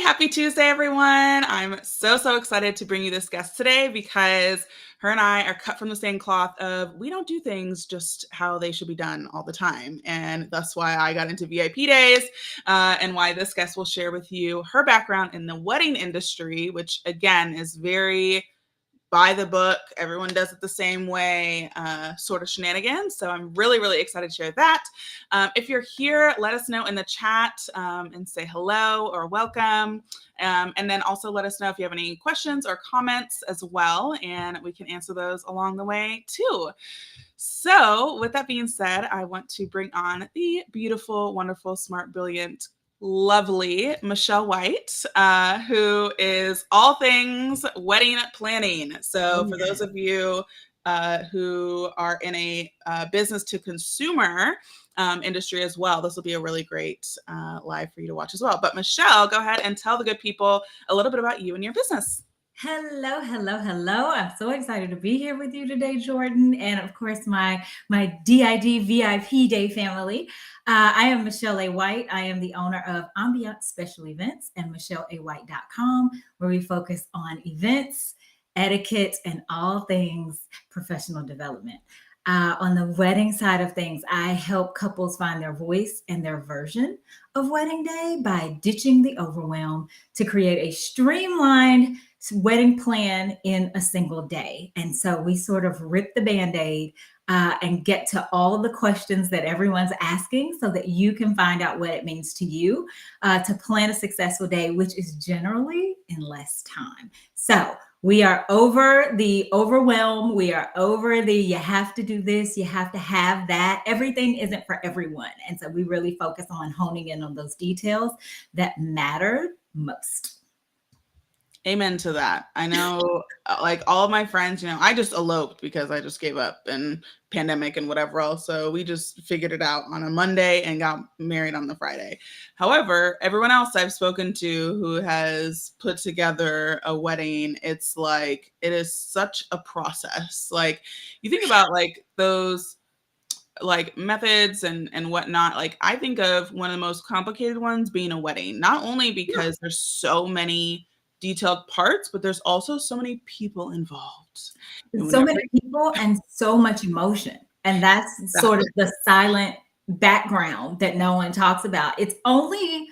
Happy Tuesday, everyone. I'm so excited to bring you this guest today because her and I are cut from the same cloth of we don't do things just how they should be done all the time. And that's why I got into VIP days and why this guest will share with you her background in the wedding industry, which again is very by the book. Everyone does it the same way, sort of shenanigans. So I'm really excited to share that. If you're here, let us know in the chat and say hello or welcome. And then also let us know if you have any questions or comments as well, and we can answer those along the way too. So with that being said, I want to bring on the beautiful, wonderful, smart, brilliant, lovely Michelle Whyte, who is all things wedding planning. So for those of you who are in a business to consumer industry as well, this will be a really great live for you to watch as well. But Michelle, go ahead and tell the good people a little bit about you and your business. Hello. I'm so excited to be here with you today, Jordan. And of course, my DID VIP Day family. I am Michelle A. Whyte. I am the owner of Ambiance Special Events and MichelleAWhite.com, where we focus on events, etiquette, and all things professional development. On the wedding side of things, I help couples find their voice and their version of wedding day by ditching the overwhelm to create a streamlined wedding plan in a single day. And so we sort of rip the Band-Aid and get to all of the questions that everyone's asking so that you can find out what it means to you to plan a successful day, which is generally in less time. So we are over the overwhelm. We are over the you have to do this, you have to have that. Everything isn't for everyone. And so we really focus on honing in on those details that matter most. Amen to that. I know like all of my friends, I just eloped because I just gave up and pandemic and whatever else. So we just figured it out on a Monday and got married on the Friday. However, everyone else I've spoken to who has put together a wedding, it's like, it is such a process. Like you think about like those like methods and whatnot. Like I think of one of the most complicated ones being a wedding, not only because there's so many detailed parts, but there's also so many people involved. So many people and so much emotion. And that's sort of the silent background that no one talks about. It's only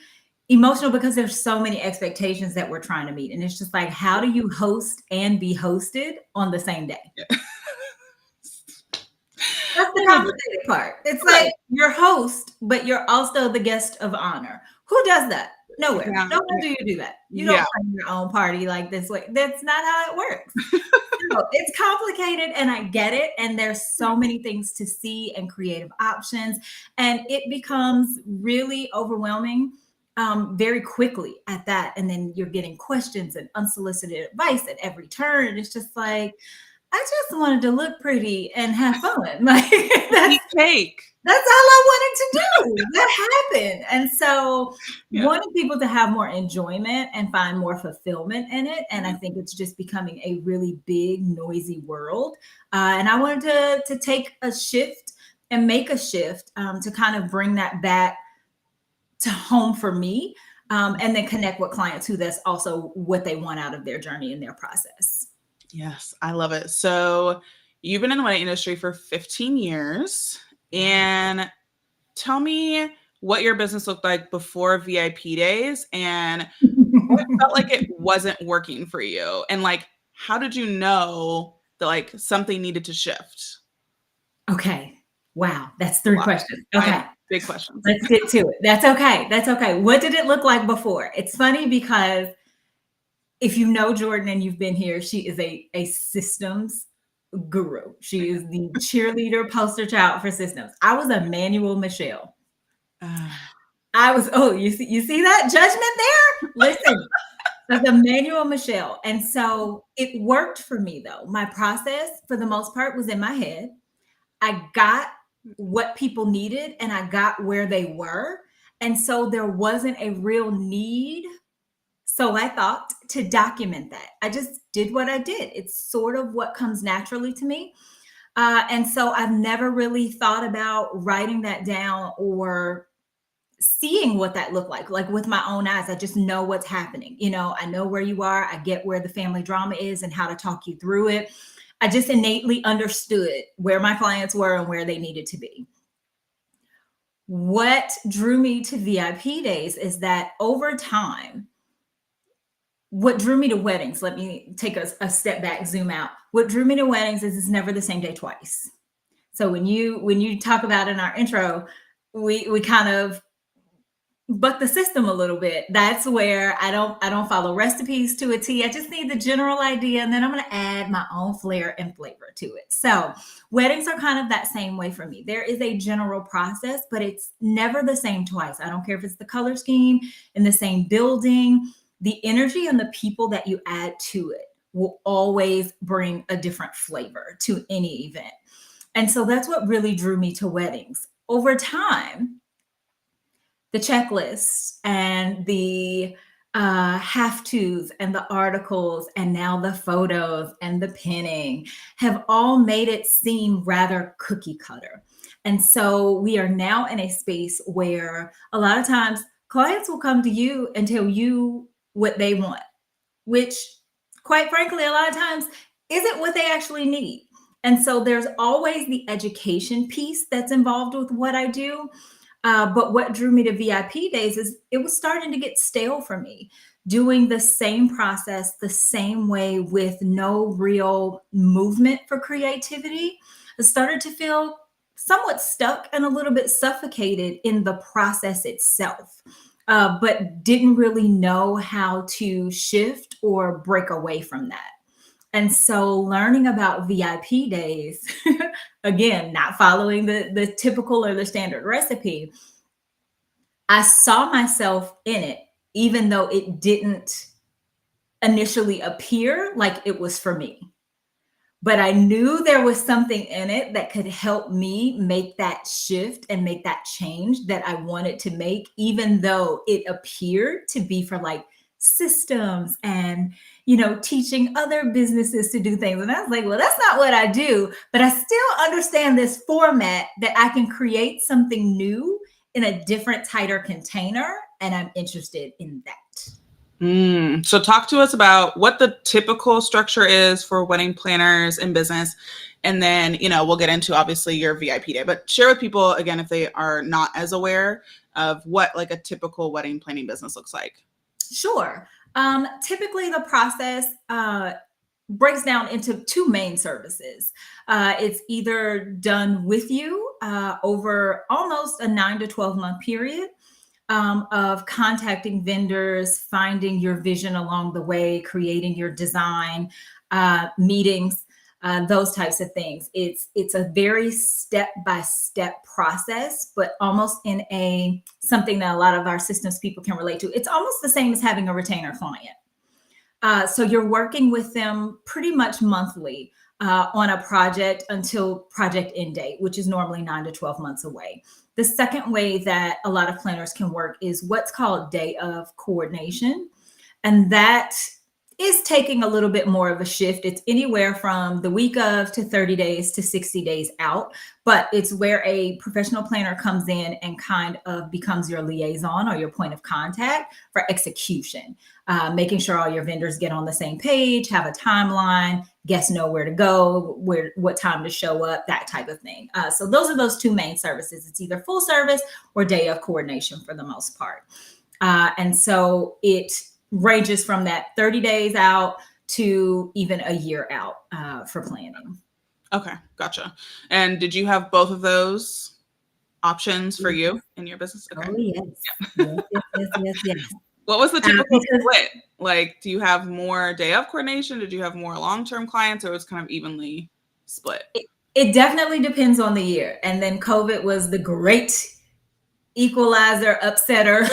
emotional because there's so many expectations that we're trying to meet. And it's just like, how do you host and be hosted on the same day? Yeah. That's the complicated part. It's like you're host, but you're also the guest of honor. Who does that? Nowhere. Yeah. Nowhere do you do that. You don't plan your own party like this way. That's not how it works. So it's complicated and I get it. And there's so many things to see and creative options. And it becomes really overwhelming very quickly at that. And then you're getting questions and unsolicited advice at every turn. It's just like, I just wanted to look pretty and have fun. Like that's cake. That's all I wanted to do. That happened. And so wanting people to have more enjoyment and find more fulfillment in it. And I think it's just becoming a really big, noisy world. And I wanted to take a shift and make a shift to kind of bring that back to home for me and then connect with clients who that's also what they want out of their journey and their process. Yes, I love it. So you've been in the wedding industry for 15 years. And tell me what your business looked like before VIP days and what felt like it wasn't working for you. And like, how did you know that like something needed to shift? Okay. Wow. That's 3 questions. Okay. Big questions. Let's get to it. That's okay. That's okay. What did it look like before? It's funny because if you know Jordan and you've been here, she is a systems guru. She is the cheerleader poster child for systems. I was a manual Michelle. I was, you see that judgment there? Listen, I was a manual Michelle. And so it worked for me though. My process for the most part was in my head. I got what people needed and I got where they were. And so there wasn't a real need. So I thought to document that. I just did what I did. It's sort of what comes naturally to me. And so I've never really thought about writing that down or seeing what that looked like with my own eyes. I just know what's happening. I know where you are. I get where the family drama is and how to talk you through it. I just innately understood where my clients were and where they needed to be. What drew me to VIP days is that over time, what drew me to weddings, let me take a step back, zoom out. What drew me to weddings is it's never the same day twice. So when you talk about in our intro, we kind of buck the system a little bit. That's where I don't follow recipes to a T. I just need the general idea, and then I'm going to add my own flair and flavor to it. So weddings are kind of that same way for me. There is a general process, but it's never the same twice. I don't care if it's the color scheme in the same building. The energy and the people that you add to it will always bring a different flavor to any event. And so that's what really drew me to weddings. Over time, the checklists and the have-tos and the articles and now the photos and the pinning have all made it seem rather cookie cutter. And so we are now in a space where a lot of times clients will come to you and tell you what they want, which quite frankly, a lot of times isn't what they actually need. And so there's always the education piece that's involved with what I do. But what drew me to VIP days is it was starting to get stale for me. Doing the same process the same way with no real movement for creativity, I started to feel somewhat stuck and a little bit suffocated in the process itself, but didn't really know how to shift or break away from that. And so learning about VIP days, again, not following the typical or the standard recipe, I saw myself in it, even though it didn't initially appear like it was for me. But I knew there was something in it that could help me make that shift and make that change that I wanted to make, even though it appeared to be for like systems and teaching other businesses to do things. And I was like, well, that's not what I do, but I still understand this format that I can create something new in a different, tighter container. And I'm interested in that. So talk to us about what the typical structure is for wedding planners in business. And then, we'll get into obviously your VIP day, but share with people again, if they are not as aware of what like a typical wedding planning business looks like. Sure. Typically the process breaks down into two main services. It's either done with you over almost a 9 to 12 month period of contacting vendors, finding your vision along the way, creating your design, meetings, those types of things. It's a very step-by-step process, but almost in something that a lot of our systems people can relate to. It's almost the same as having a retainer client. So you're working with them pretty much monthly on a project until project end date, which is normally 9 to 12 months away. The second way that a lot of planners can work is what's called day of coordination. And that is taking a little bit more of a shift. It's anywhere from the week of to 30 days to 60 days out, but it's where a professional planner comes in and kind of becomes your liaison or your point of contact for execution, making sure all your vendors get on the same page, have a timeline, guests know where to go, what time to show up, that type of thing. So those are those two main services. It's either full service or day of coordination for the most part. And so it ranges from that 30 days out to even a year out for planning. Okay, gotcha. And did you have both of those options for you in your business? Okay. Oh, yes. Yeah. Yes. What was the typical split? Like, do you have more day of coordination? Did you have more long-term clients, or was it kind of evenly split? It definitely depends on the year. And then COVID was the great equalizer, upsetter,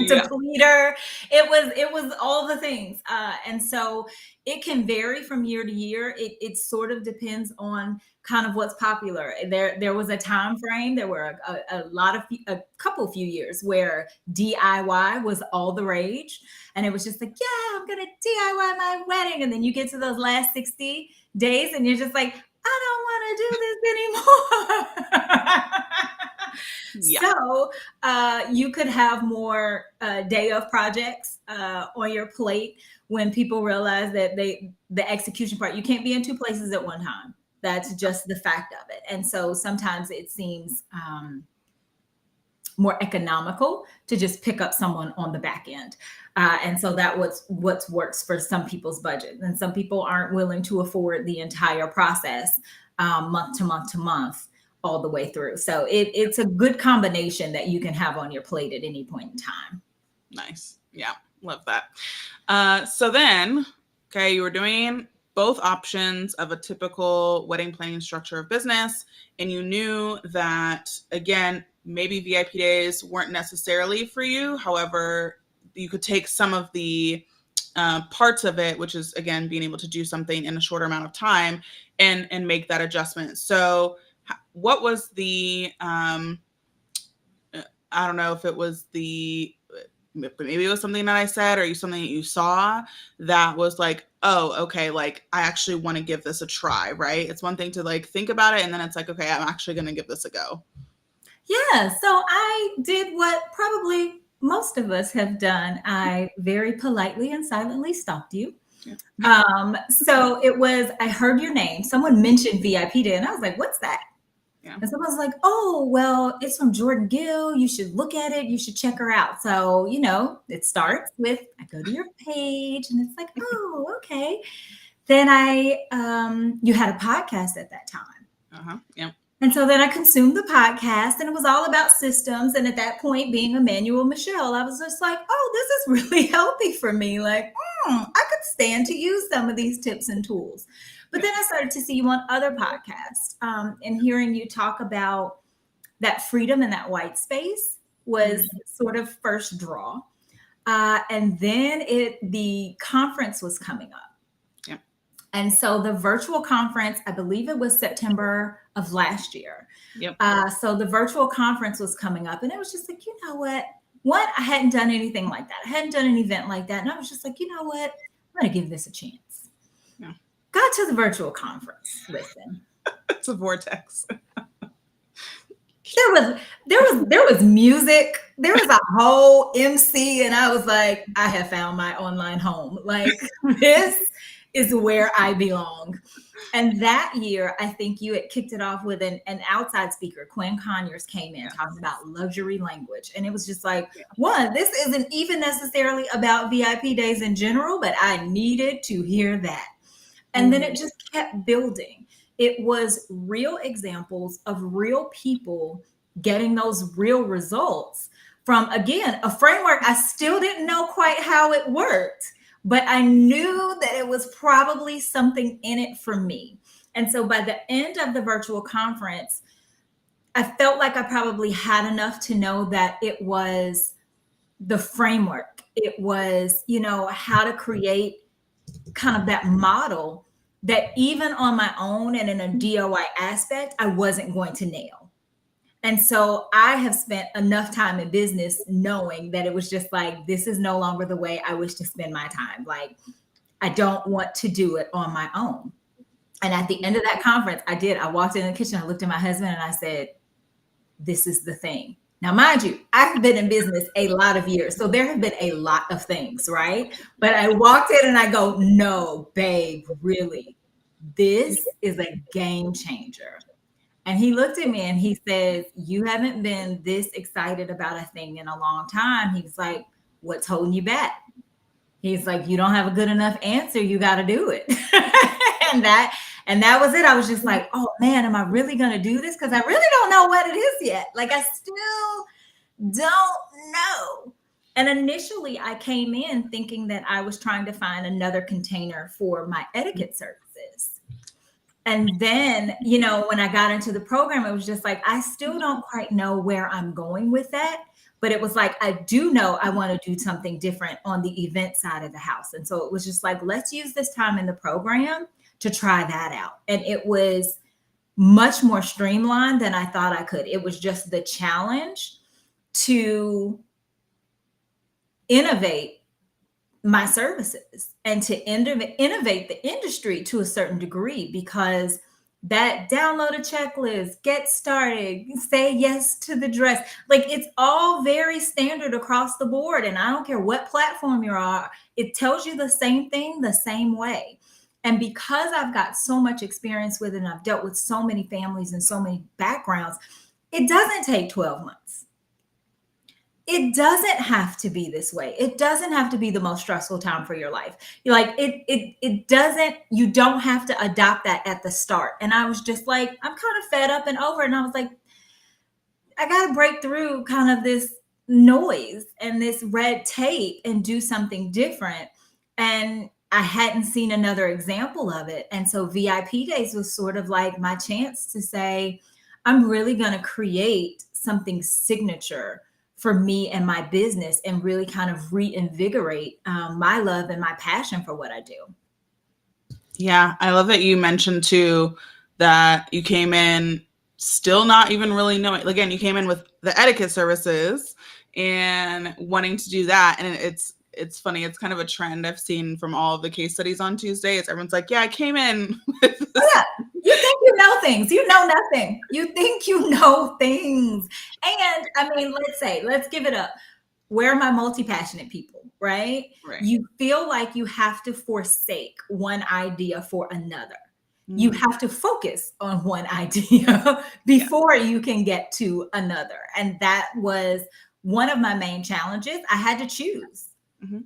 depleter. It was all the things. And so it can vary from year to year. It sort of depends on kind of what's popular. There was a time frame. There were a few years where DIY was all the rage. And it was just like, yeah, I'm going to DIY my wedding. And then you get to those last 60 days and you're just like, I don't want to do this anymore. Yeah. So you could have more day of projects on your plate when people realize that the execution part, you can't be in two places at one time. That's just the fact of it. And so sometimes it seems more economical to just pick up someone on the back end. And so that what works for some people's budget. And some people aren't willing to afford the entire process month to month to month all the way through. So it's a good combination that you can have on your plate at any point in time. Nice. Yeah. Love that. So then, okay, you were doing both options of a typical wedding planning structure of business, and you knew that, again, maybe VIP days weren't necessarily for you. However, you could take some of the parts of it, which is, again, being able to do something in a shorter amount of time and make that adjustment. So what was the, I don't know if it was maybe it was something that I said or something that you saw that was like, oh, okay, like I actually want to give this a try, right? It's one thing to like think about it, and then it's like, okay, I'm actually going to give this a go. Yeah, so I did what probably most of us have done. I very politely and silently stalked you. So it was, I heard your name. Someone mentioned VIP Day, and I was like, what's that? Yeah. And someone was like, oh, well, it's from Jordan Gill. You should look at it. You should check her out. So, it starts with, I go to your page and it's like, oh, okay. Then you had a podcast at that time. Yeah. And so then I consumed the podcast, and it was all about systems. And at that point, being a manual Michelle, I was just like, oh, this is really healthy for me. Like, I could stand to use some of these tips and tools. But then I started to see you on other podcasts, and hearing you talk about that freedom and that white space was sort of first draw. And then the conference was coming up. Yeah. And so the virtual conference, I believe it was September of last year. Yep. So the virtual conference was coming up, and it was just like, you know what? One, I hadn't done anything like that. I hadn't done an event like that. And I was just like, you know what? I'm going to give this a chance. Yeah. Got to the virtual conference. Listen. It's a vortex. There was music. There was a whole MC, and I was like, I have found my online home. Like, this is where I belong. And that year, I think you had kicked it off with an outside speaker. Quinn Conyers came in talking about luxury language. And it was just like, one, this isn't even necessarily about VIP days in general, but I needed to hear that. And then it just kept building. It was real examples of real people getting those real results from, again, a framework I still didn't know quite how it worked, but I knew that it was probably something in it for me. And so by the end of the virtual conference, I felt like I probably had enough to know that it was the framework. It was, how to create kind of that model that even on my own and in a DIY aspect, I wasn't going to nail. And so I have spent enough time in business knowing that it was just like, this is no longer the way I wish to spend my time. Like, I don't want to do it on my own. And at the end of that conference, I walked in the kitchen, I looked at my husband and I said, this is the thing. Now, mind you, I've been in business a lot of years, so there have been a lot of things, right? But I walked in and I go, no, babe, really, this is a game changer. And he looked at me and he says, you haven't been this excited about a thing in a long time. He was like, what's holding you back? He's like, you don't have a good enough answer. You got to do it. And that was it. I was just like, oh man, am I really going to do this? Because I really don't know what it is yet. Like, I still don't know. And initially I came in thinking that I was trying to find another container for my etiquette services. And then, when I got into the program, it was just like, I still don't quite know where I'm going with that. But it was like, I do know I want to do something different on the event side of the house. And so it was just like, let's use this time in the program to try that out. And it was much more streamlined than I thought I could. It was just the challenge to innovate my services and to innovate the industry to a certain degree, because that download a checklist, get started, say yes to the dress. Like it's all very standard across the board. And I don't care what platform you're on, it tells you the same thing the same way. And because I've got so much experience with it and I've dealt with so many families and so many backgrounds, it doesn't take 12 months. It doesn't have to be this way. It doesn't have to be the most stressful time for your life. You're like, it doesn't, you don't have to adopt that at the start. And I was just like, I'm kind of fed up and over. And I was like, I got to break through kind of this noise and this red tape and do something different. And I hadn't seen another example of it. And so VIP days was sort of like my chance to say, I'm really going to create something signature for me and my business and really kind of reinvigorate my love and my passion for what I do. Yeah, I love that you mentioned too that you came in still not even really knowing. Again, you came in with the etiquette services and wanting to do that, and it's funny. It's kind of a trend I've seen from all of the case studies on Tuesdays. Everyone's like, "Yeah, I came in with this." Oh, yeah. You think you know things. You know nothing. You think you know things. And I mean, let's give it up. Where are my multi-passionate people, right? Right. You feel like you have to forsake one idea for another. You have to focus on one idea before you can get to another. And that was one of my main challenges. I had to choose.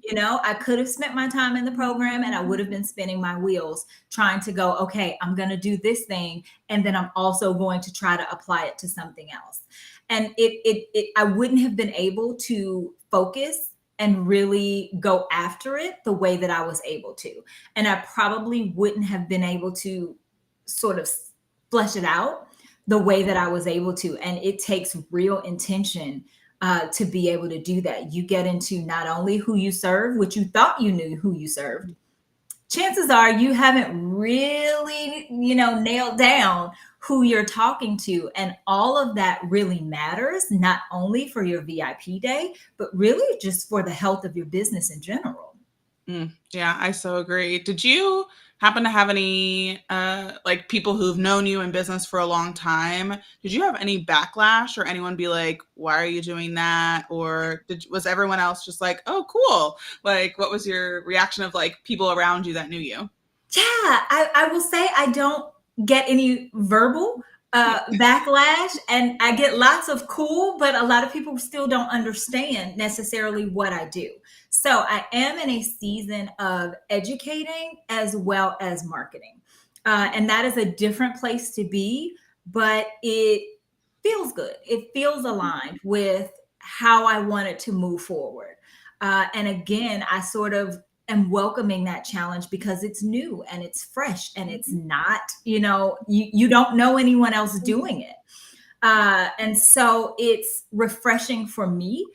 You know, I could have spent my time in the program and I would have been spinning my wheels trying to go, okay, I'm going to do this thing. And then I'm also going to try to apply it to something else. And I wouldn't have been able to focus and really go after it the way that I was able to. And I probably wouldn't have been able to sort of flesh it out the way that I was able to. And it takes real intention to be able to do that. You get into not only who you serve, which you thought you knew who you served. Chances are you haven't really, nailed down who you're talking to. And all of that really matters, not only for your VIP day, but really just for the health of your business in general. Yeah, I so agree. Did you happen to have any like people who've known you in business for a long time? Did you have any backlash or anyone be like, "Why are you doing that?" Or was everyone else just like, "Oh, cool"? Like, what was your reaction of like people around you that knew you? Yeah, I will say I don't get any verbal backlash, and I get lots of cool, but a lot of people still don't understand necessarily what I do. So I am in a season of educating as well as marketing. And that is a different place to be, but it feels good. It feels aligned with how I wanted to move forward. And again, I sort of am welcoming that challenge because it's new and it's fresh and it's not, you don't know anyone else doing it. And so it's refreshing for me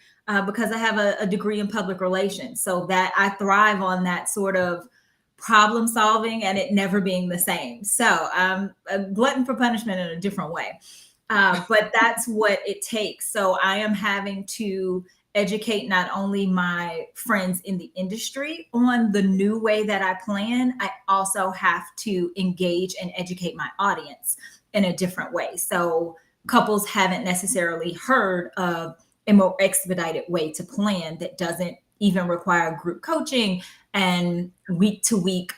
because I have a degree in public relations. So that I thrive on that sort of problem solving and it never being the same. So I'm a glutton for punishment in a different way. But that's what it takes. So I am having to educate not only my friends in the industry on the new way that I plan, I also have to engage and educate my audience in a different way. So couples haven't necessarily heard of a more expedited way to plan that doesn't even require group coaching and week to week,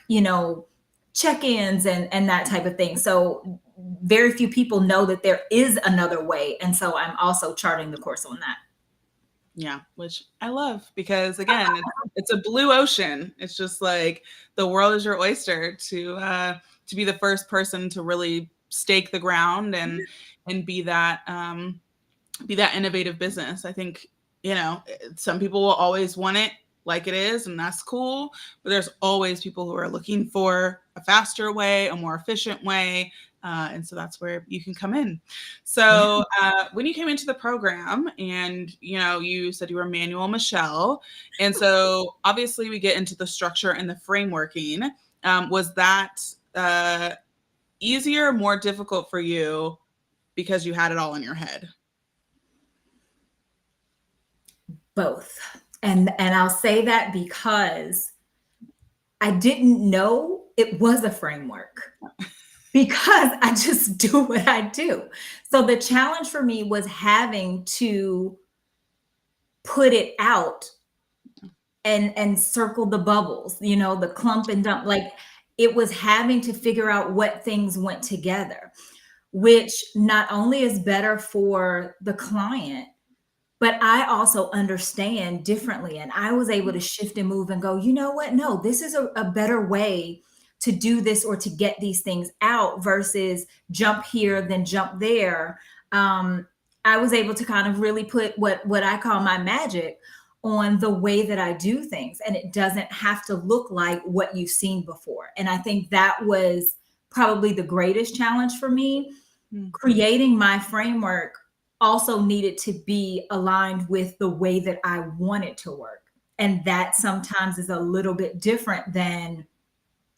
check-ins and that type of thing. So very few people know that there is another way. And so I'm also charting the course on that. Yeah, which I love because again, it's a blue ocean. It's just like the world is your oyster to be the first person to really stake the ground and be that innovative business. I think, some people will always want it like it is, and that's cool. But there's always people who are looking for a faster way, a more efficient way. And so that's where you can come in. So when you came into the program and, you said you were Manual Michelle. And so obviously we get into the structure and the frameworking. Was that easier, more difficult for you because you had it all in your head? Both. And I'll say that because I didn't know it was a framework. because I just do what I do. So the challenge for me was having to put it out and circle the bubbles, the clump and dump. Like, it was having to figure out what things went together, which not only is better for the client, but I also understand differently. And I was able to shift and move and go, you know what? No, this is a better way to do this or to get these things out versus jump here, then jump there. I was able to kind of really put what I call my magic on the way that I do things. And it doesn't have to look like what you've seen before. And I think that was probably the greatest challenge for me. Creating my framework also needed to be aligned with the way that I want it to work. And that sometimes is a little bit different than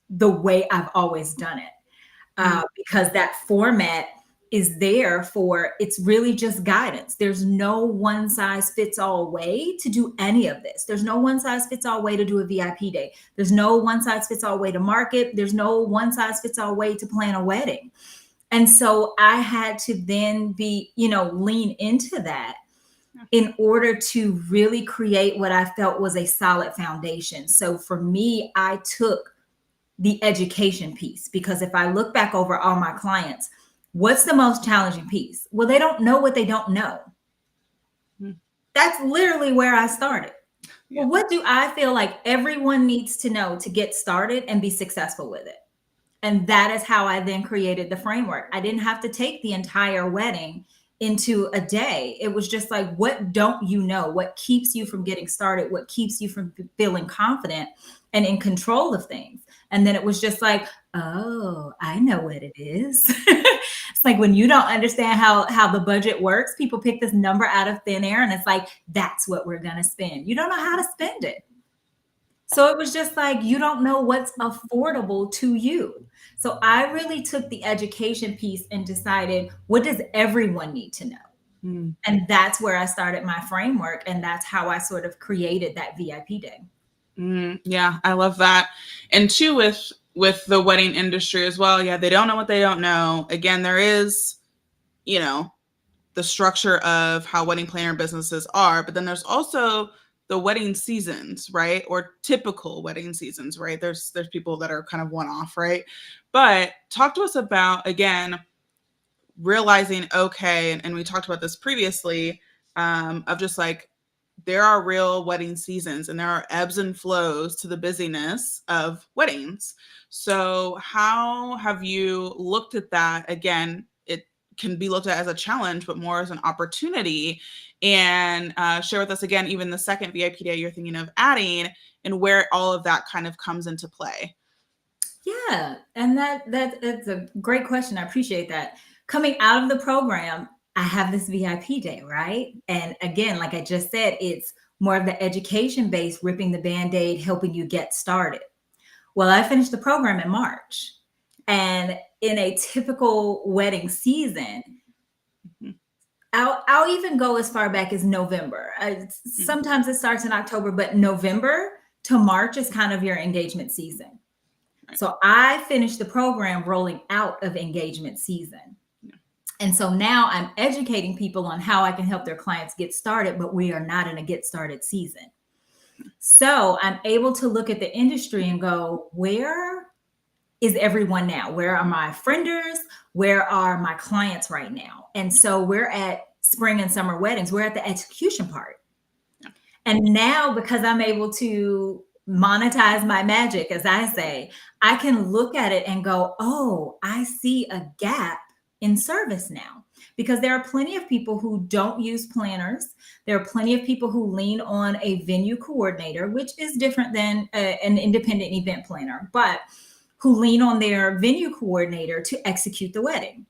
the way I've always done it. Because that format is there for, it's really just guidance. There's no one size fits all way to do any of this. There's no one size fits all way to do a VIP day. There's no one size fits all way to market. There's no one size fits all way to plan a wedding. And so I had to then lean into that in order to really create what I felt was a solid foundation. So for me, I took the education piece, because if I look back over all my clients, what's the most challenging piece? Well, they don't know what they don't know. That's literally where I started. Well, what do I feel like everyone needs to know to get started and be successful with it? And that is how I then created the framework. I didn't have to take the entire wedding into a day. It was just like, what don't you know? What keeps you from getting started? What keeps you from feeling confident and in control of things? And then it was just like, oh, I know what it is. It's like when you don't understand how the budget works, people pick this number out of thin air and it's like, that's what we're going to spend. You don't know how to spend it. So it was just like, you don't know what's affordable to you. So I really took the education piece and decided, what does everyone need to know? And that's where I started my framework. And that's how I sort of created that VIP day. Yeah, I love that. And too, with the wedding industry as well. Yeah, they don't know what they don't know. Again, there is, the structure of how wedding planner businesses are, but then there's also the wedding seasons, right? Or typical wedding seasons, right? There's people that are kind of one-off, right? But talk to us about, again, realizing, okay, and we talked about this previously, of just like, there are real wedding seasons and there are ebbs and flows to the busyness of weddings. So how have you looked at that? Again, it can be looked at as a challenge, but more as an opportunity. And share with us again, even the second VIP day you're thinking of adding, and where all of that kind of comes into play. Yeah, and that's a great question. I appreciate that. Coming out of the program, I have this VIP day, right? And again, like I just said, it's more of the education base, ripping the Band-Aid, helping you get started. Well, I finished the program in March, and in a typical wedding season, I'll even go as far back as November. Sometimes it starts in October, but November to March is kind of your engagement season. So I finished the program rolling out of engagement season. And so now I'm educating people on how I can help their clients get started, but we are not in a get started season. So I'm able to look at the industry and go, where is everyone now? Where are my frienders? Where are my clients right now? And so we're at spring and summer weddings. We're at the execution part. And now, because I'm able to monetize my magic, as I say, I can look at it and go, oh, I see a gap in service now, because there are plenty of people who don't use planners. There are plenty of people who lean on a venue coordinator, which is different than an independent event planner, but who lean on their venue coordinator to execute the wedding.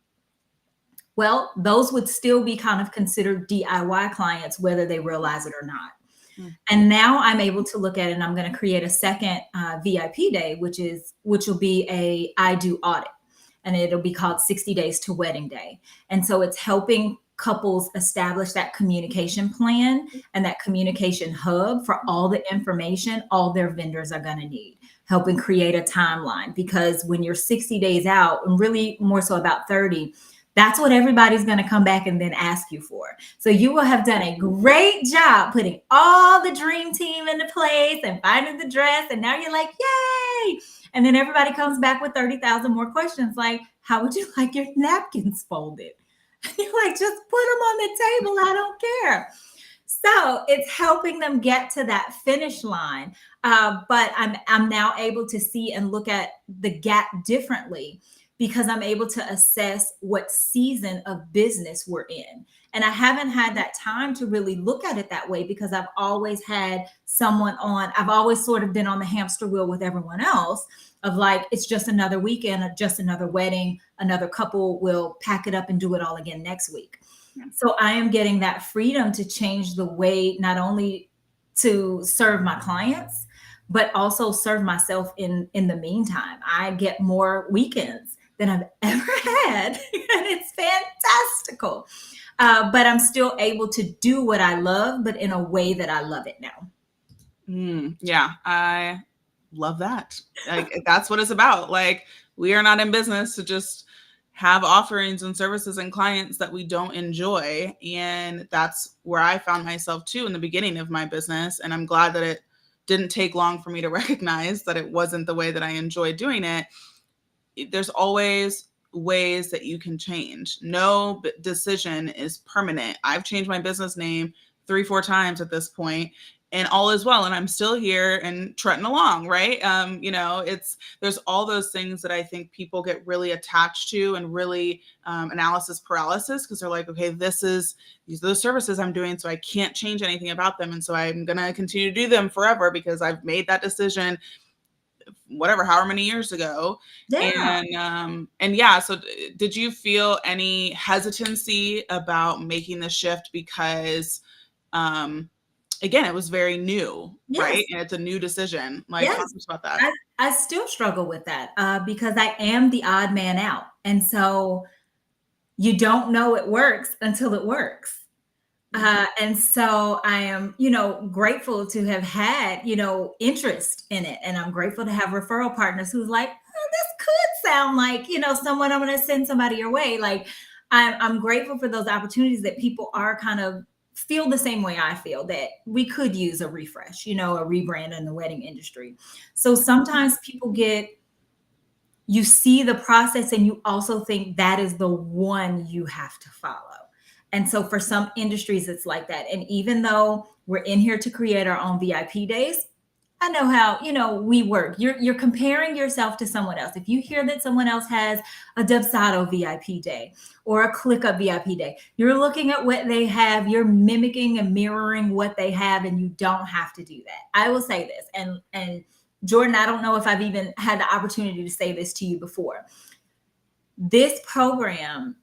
Well, those would still be kind of considered DIY clients, whether they realize it or not. And now I'm able to look at it, and I'm going to create a second VIP day, which will be a I do audit. And it'll be called 60 Days to Wedding Day. And so it's helping couples establish that communication plan and that communication hub for all the information all their vendors are going to need, helping create a timeline. Because when you're 60 days out, and really more so about 30, that's what everybody's going to come back and then ask you for. So you will have done a great job putting all the dream team into place and finding the dress. And now you're like, yay. And then everybody comes back with 30,000 more questions. Like, how would you like your napkins folded? And you're like, just put them on the table. I don't care. So it's helping them get to that finish line. But I'm now able to see and look at the gap differently, because I'm able to assess what season of business we're in. And I haven't had that time to really look at it that way, because I've always had someone on, I've always sort of been on the hamster wheel with everyone else of like, it's just another weekend, or just another wedding, another couple will pack it up and do it all again next week. Yeah. So I am getting that freedom to change the way, not only to serve my clients, but also serve myself in the meantime. I get more weekends than I've ever had. And it's fantastical. But I'm still able to do what I love, but in a way that I love it now. Yeah, I love that. Like, that's what it's about. Like, we are not in business to just have offerings and services and clients that we don't enjoy. And that's where I found myself too in the beginning of my business. And I'm glad that it didn't take long for me to recognize that it wasn't the way that I enjoyed doing it. There's always ways that you can change. No decision is permanent. I've changed my business name 3-4 times at this point, and all is well. And I'm still here and trotting along, right? There's all those things that I think people get really attached to, and really analysis paralysis, because they're like, okay, these are the services I'm doing, so I can't change anything about them. And so I'm going to continue to do them forever because I've made that decision whatever, however many years ago. Yeah. And yeah, so did you feel any hesitancy about making the shift? Because, again, it was very new, yes. Right? And it's a new decision. Like, yes. Talk to us about that. I still struggle with that because I am the odd man out. And so you don't know it works until it works. And so I am, grateful to have had, interest in it. And I'm grateful to have referral partners who's like, oh, this could sound like, someone, I'm going to send somebody your way. Like, I'm grateful for those opportunities that people are kind of feel the same way I feel, that we could use a refresh, a rebrand in the wedding industry. So sometimes people you see the process and you also think that is the one you have to follow. And so for some industries, it's like that. And even though we're in here to create our own VIP days, I know how, we work. You're comparing yourself to someone else. If you hear that someone else has a Dubsado VIP day or a ClickUp VIP day, you're looking at what they have, you're mimicking and mirroring what they have, and you don't have to do that. I will say this, and Jordan, I don't know if I've even had the opportunity to say this to you before. This program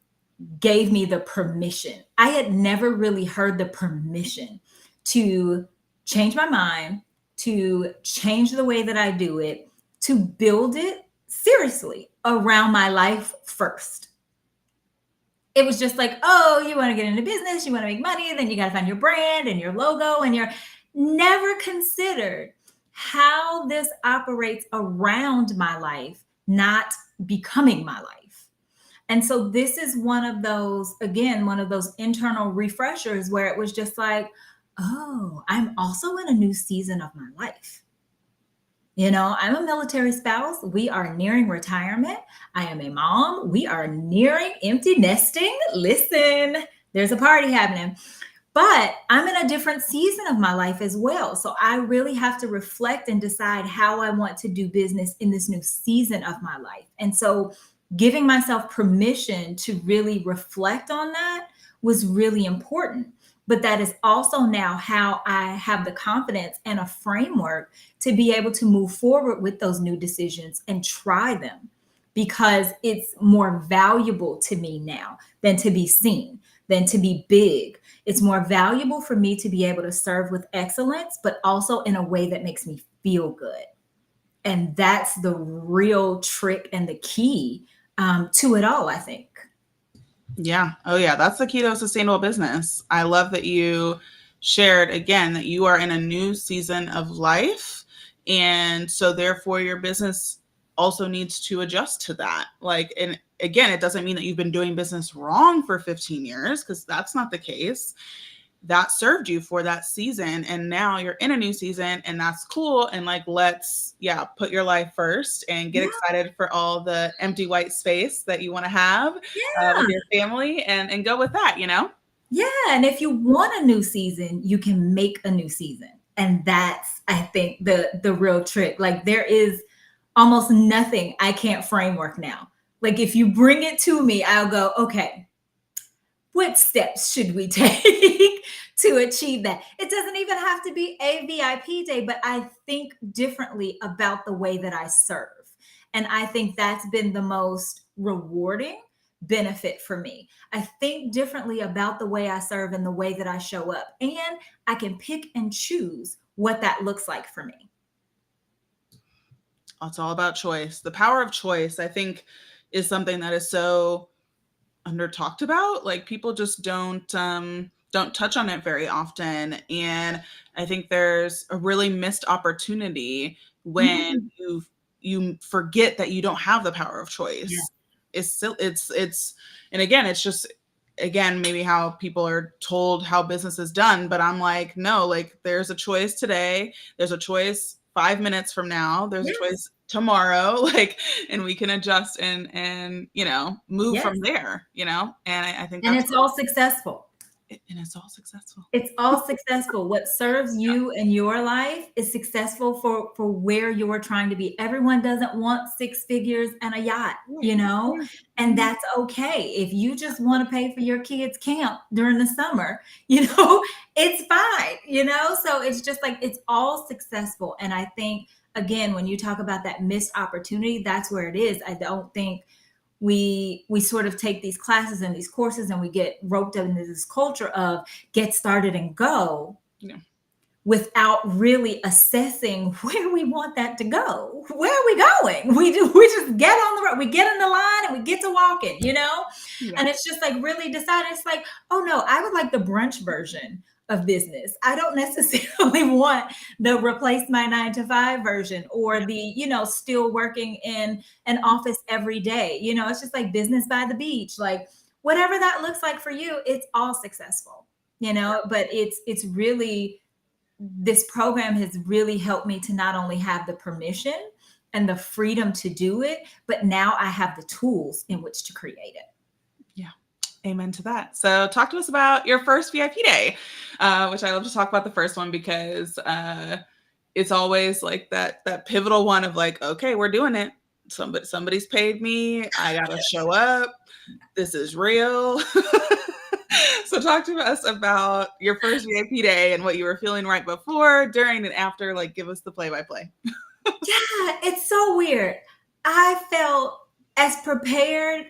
gave me the permission. I had never really heard the permission to change my mind, to change the way that I do it, to build it seriously around my life first. It was just like, oh, you want to get into business, you want to make money, then you got to find your brand and your logo, and you're never considered how this operates around my life, not becoming my life. And so this is one of those internal refreshers where it was just like, oh, I'm also in a new season of my life. I'm a military spouse. We are nearing retirement. I am a mom. We are nearing empty nesting. Listen, there's a party happening. But I'm in a different season of my life as well. So I really have to reflect and decide how I want to do business in this new season of my life. And so giving myself permission to really reflect on that was really important. But that is also now how I have the confidence and a framework to be able to move forward with those new decisions and try them, because it's more valuable to me now than to be seen, than to be big. It's more valuable for me to be able to serve with excellence, but also in a way that makes me feel good. And that's the real trick and the key to it all, I think. Yeah. Oh, yeah. That's the key to a sustainable business. I love that you shared again that you are in a new season of life. And so, therefore, your business also needs to adjust to that. Like, and again, it doesn't mean that you've been doing business wrong for 15 years, because that's not the case. That served you for that season, and now you're in a new season, and that's cool. And like, let's, yeah, put your life first and get Yeah. excited for all the empty white space that you want to have with Yeah. your family, and go with that, you know. Yeah. And if you want a new season, you can make a new season. And that's, I think, the real trick. Like there is almost nothing I can't framework now. Like if you bring it to me, I'll go, okay, what steps should we take to achieve that? It doesn't even have to be a VIP day, but I think differently about the way that I serve. And I think that's been the most rewarding benefit for me. I think differently about the way I serve and the way that I show up. And I can pick and choose what that looks like for me. It's all about choice. The power of choice, I think, is something that is so under talked about. Like, people just don't touch on it very often. And I think there's a really missed opportunity when Mhm. you forget that you don't have the power of Yeah. choice. It's still it's and again, it's just, again, maybe how people are told how business is done. But I'm like, no, like, there's a choice today, there's a choice 5 minutes from now, there's a Yes. choice tomorrow. Like, and we can adjust and move Yes. from there, and I think And that's it's all successful. and it's all successful. It's all successful. What serves Yeah. you in your life is successful for where you're trying to be. Everyone doesn't want six figures and a yacht, Right. Yeah. and Mhm. that's okay. If you just want to pay for your kids' camp during the summer, you know, it's fine. So it's just like it's all successful. And I think again, when you talk about that missed opportunity, that's where it is. I don't think we sort of take these classes and these courses and we get roped into this culture of get started and go Yeah. without really assessing where we want that to go. Where are we going? We just get on the road, we get in the line and we get to walking. Yeah. And it's just like really deciding, it's like, oh no, I would like the brunch version of business. I don't necessarily want the replace my 9 to 5 version or Yeah. the still working in an office every day. It's just like business by the beach. Like whatever that looks like for you, it's all successful. But it's really, this program has really helped me to not only have the permission and the freedom to do it, but now I have the tools in which to create it. Yeah. Amen to that. So talk to us about your first VIP day, which I love to talk about the first one, because it's always like that pivotal one of like, okay, we're doing it. Somebody's paid me. I gotta show up. This is real. So talk to us about your first VIP day and what you were feeling right before, during, and after. Like, give us the play-by-play. Yeah, it's so weird. I felt as prepared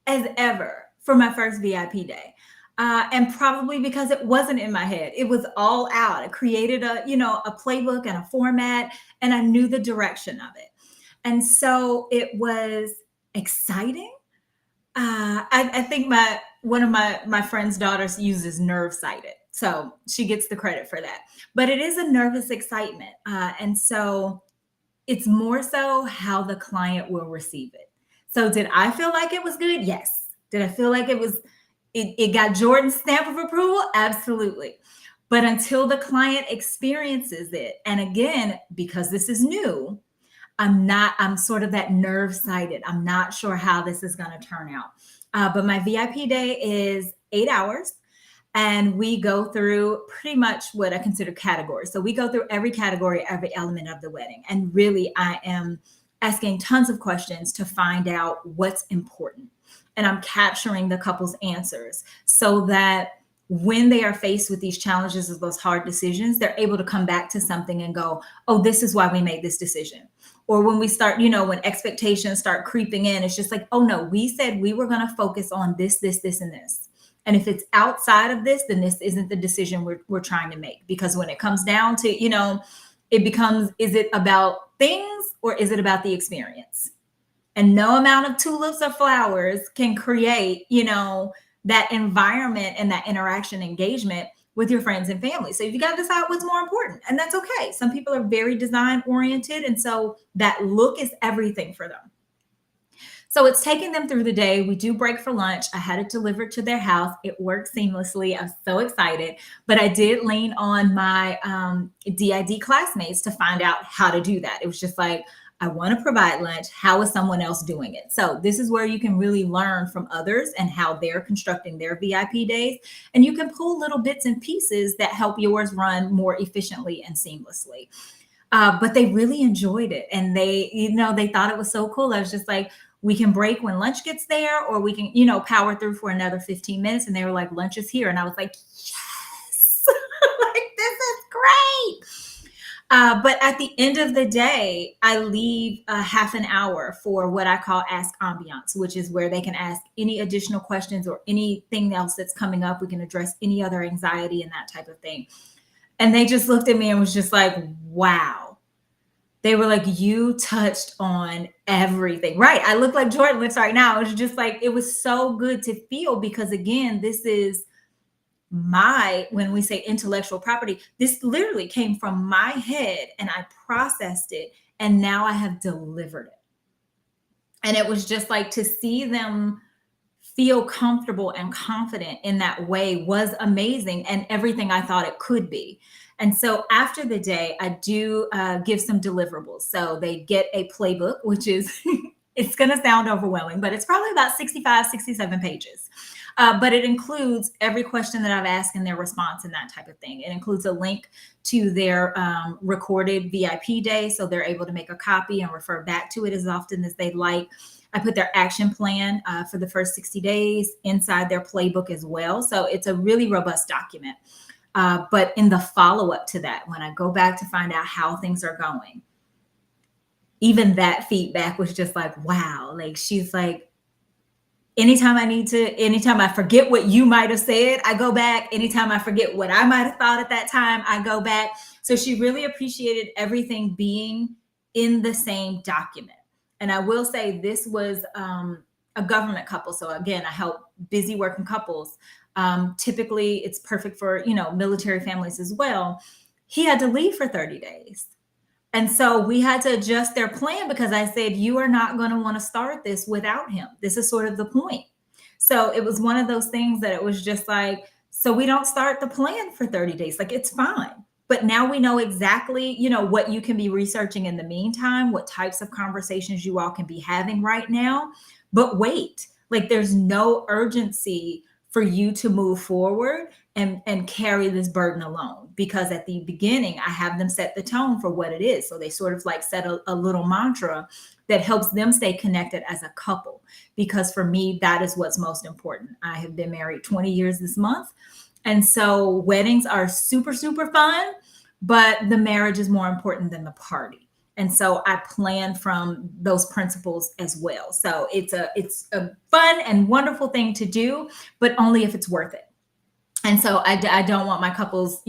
as ever for my first VIP day. And probably because it wasn't in my head, it was all out. I created a playbook and a format, and I knew the direction of it. And so it was exciting. I think one of my friend's daughters uses nerve sighted, so she gets the credit for that. But it is a nervous excitement, and so it's more so how the client will receive it. So did I feel like it was good? Yes. Did I feel like it got Jordan's stamp of approval? Absolutely. But until the client experiences it, and again, because this is new, I'm sort of that nerve sighted. I'm not sure how this is going to turn out. But my VIP day is 8 hours. And we go through pretty much what I consider categories. So we go through every category, every element of the wedding. And really, I am asking tons of questions to find out what's important. And I'm capturing the couple's answers so that when they are faced with these challenges of those hard decisions, they're able to come back to something and go, oh, this is why we made this decision. Or when we start, when expectations start creeping in, it's just like, oh no, we said we were going to focus on this, this, this, and this. And if it's outside of this, then this isn't the decision we're trying to make. Because when it comes down to, it becomes, is it about things or is it about the experience? And no amount of tulips or flowers can create, that environment and that interaction engagement with your friends and family. So you got to decide what's more important. And that's okay. Some people are very design oriented. And so that look is everything for them. So it's taking them through the day. We do break for lunch. I had it delivered to their house. It worked seamlessly. I'm so excited. But I did lean on my DID classmates to find out how to do that. It was just like, I want to provide lunch. How is someone else doing it? So this is where you can really learn from others and how they're constructing their VIP days. And you can pull little bits and pieces that help yours run more efficiently and seamlessly. But they really enjoyed it. And they thought it was so cool. I was just like, we can break when lunch gets there, or we can, power through for another 15 minutes. And they were like, lunch is here. And I was like, yes, like, this is great. But at the end of the day, I leave a half an hour for what I call Ask Ambiance, which is where they can ask any additional questions or anything else that's coming up. We can address any other anxiety and that type of thing. And they just looked at me and was just like, wow. They were like, you touched on everything. Right. I look like Jordan looks right now. It was just like, it was so good to feel, because again, this is when we say intellectual property, this literally came from my head and I processed it. And now I have delivered it. And it was just like, to see them feel comfortable and confident in that way was amazing, and everything I thought it could be. And so after the day, I do give some deliverables. So they get a playbook, which is, it's going to sound overwhelming, but it's probably about 65, 67 pages. But it includes every question that I've asked and their response and that type of thing. It includes a link to their recorded VIP day, so they're able to make a copy and refer back to it as often as they'd like. I put their action plan for the first 60 days inside their playbook as well. So it's a really robust document. But in the follow-up to that, when I go back to find out how things are going, even that feedback was just like, wow. Like, she's like, anytime I forget what you might have said, I go back. Anytime I forget what I might have thought at that time, I go back. So she really appreciated everything being in the same document. And I will say, this was a government couple. So again, I help busy working couples. Typically it's perfect for, military families as well. He had to leave for 30 days. And so we had to adjust their plan, because I said, you are not going to want to start this without him. This is sort of the point. So it was one of those things that it was just like, so we don't start the plan for 30 days. Like, it's fine. But now we know exactly, what you can be researching in the meantime, what types of conversations you all can be having right now. But wait, like, there's no urgency for you to move forward and carry this burden alone, because at the beginning, I have them set the tone for what it is. So they sort of like set a little mantra that helps them stay connected as a couple. Because for me, that is what's most important. I have been married 20 years this month. And so weddings are super, super fun, but the marriage is more important than the party. And so I plan from those principles as well. So it's a fun and wonderful thing to do, but only if it's worth it. And so I don't want my couples,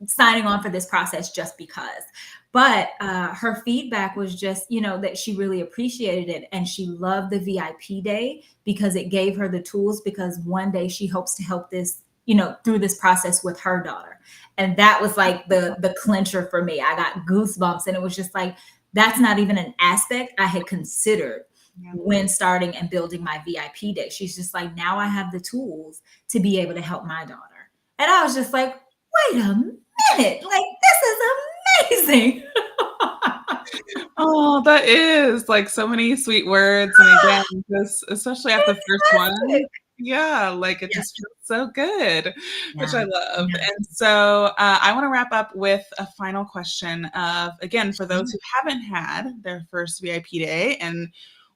signing on for this process just because. But her feedback was just, that she really appreciated it. And she loved the VIP day because it gave her the tools, because one day she hopes to help this, through this process with her daughter. And that was like the clincher for me. I got goosebumps, and it was just like, that's not even an aspect I had considered when starting and building my VIP day. She's just like, now I have the tools to be able to help my daughter. And I was just like, wait a minute, like, this is amazing. Oh, that is like so many sweet words. And again, this, especially at the first one. Yeah, like it just feels so good, which I love. And so I want to wrap up with a final question of, again, for those who haven't had their first VIP day and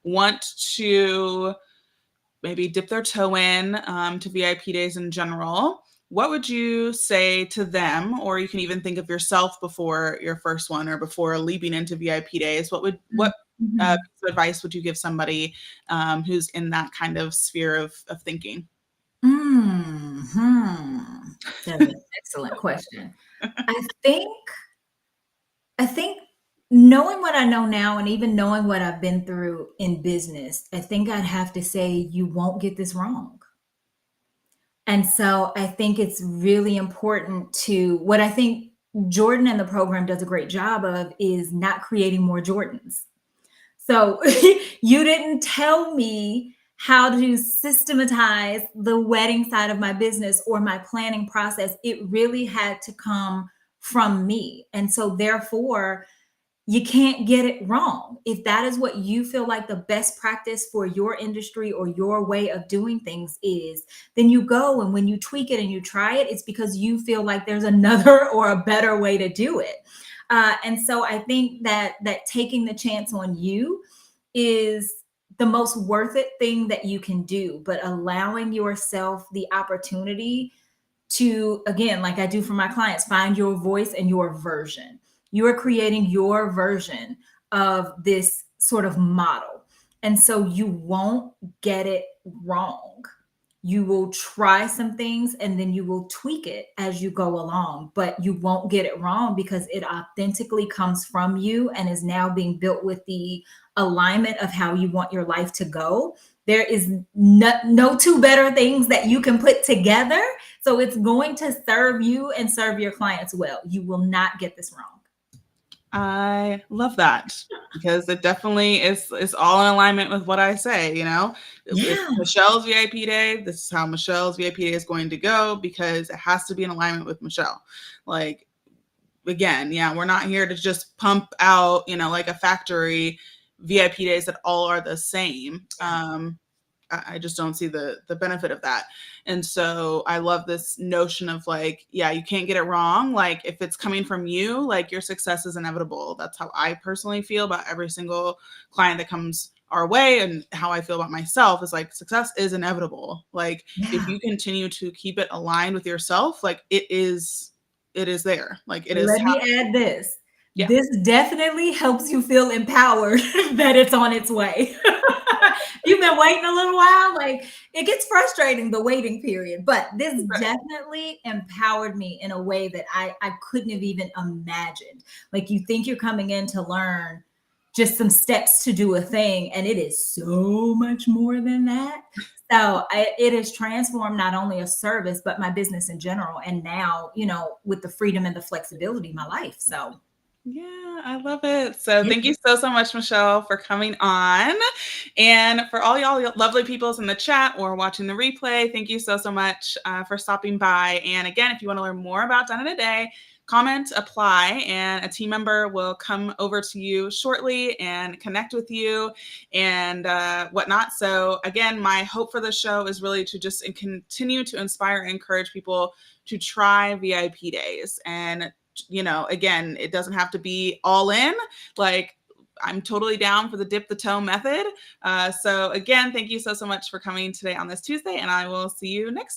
want to maybe dip their toe in to VIP days in general, what would you say to them? Or you can even think of yourself before your first one or before leaping into VIP days. What piece of advice would you give somebody who's in that kind of sphere of thinking? That's an excellent question. I think Knowing what I know now and even knowing what I've been through in business, I think I'd have to say you won't get this wrong. And so I think it's really important to what I think Jordan and the program does a great job of is not creating more Jordans. So you didn't tell me how to systematize the wedding side of my business or my planning process. It really had to come from me. And so therefore, you can't get it wrong. If that is what you feel like the best practice for your industry or your way of doing things is, then you go, and when you tweak it and you try it, it's because you feel like there's another or a better way to do it. And so I think that taking the chance on you is the most worth it thing that you can do, but allowing yourself the opportunity to, again, like I do for my clients, find your voice and your version. You are creating your version of this sort of model. And so you won't get it wrong. You will try some things and then you will tweak it as you go along, but you won't get it wrong because it authentically comes from you and is now being built with the alignment of how you want your life to go. There is no two better things that you can put together. So it's going to serve you and serve your clients well. You will not get this wrong. I love that because it definitely is all in alignment with what I say, you know. It's Yeah. Michelle's VIP day. This is how Michelle's VIP day is going to go because it has to be in alignment with Michelle. Like, again, yeah, we're not here to just pump out, you know, like a factory VIP days that all are the same. I just don't see the benefit of that. And so I love this notion of like, yeah, you can't get it wrong. Like if it's coming from you, like your success is inevitable. That's how I personally feel about every single client that comes our way, and how I feel about myself is like success is inevitable. Like if Yeah. you continue to keep it aligned with yourself, like it is there. Like it is Let me add this. yeah. This definitely helps you feel empowered that it's on its way. You've been waiting a little while, like it gets frustrating the waiting period, but this Right. definitely empowered me in a way that I couldn't have even imagined. Like you think you're coming in to learn just some steps to do a thing, and it is so much more than that. So it has transformed not only a service, but my business in general. And now, with the freedom and the flexibility, my life. So, Yeah, I love it. So yeah. thank you so much, Michelle, for coming on. And for all y'all lovely peoples in the chat or watching the replay, thank you so much for stopping by. And again, if you want to learn more about Done in a Day, comment, apply, and a team member will come over to you shortly and connect with you and whatnot. So again, my hope for the show is really to just continue to inspire and encourage people to try VIP days. And again, it doesn't have to be all in. Like, I'm totally down for the dip the toe method. So again, thank you so much for coming today on this Tuesday, and I will see you next Tuesday.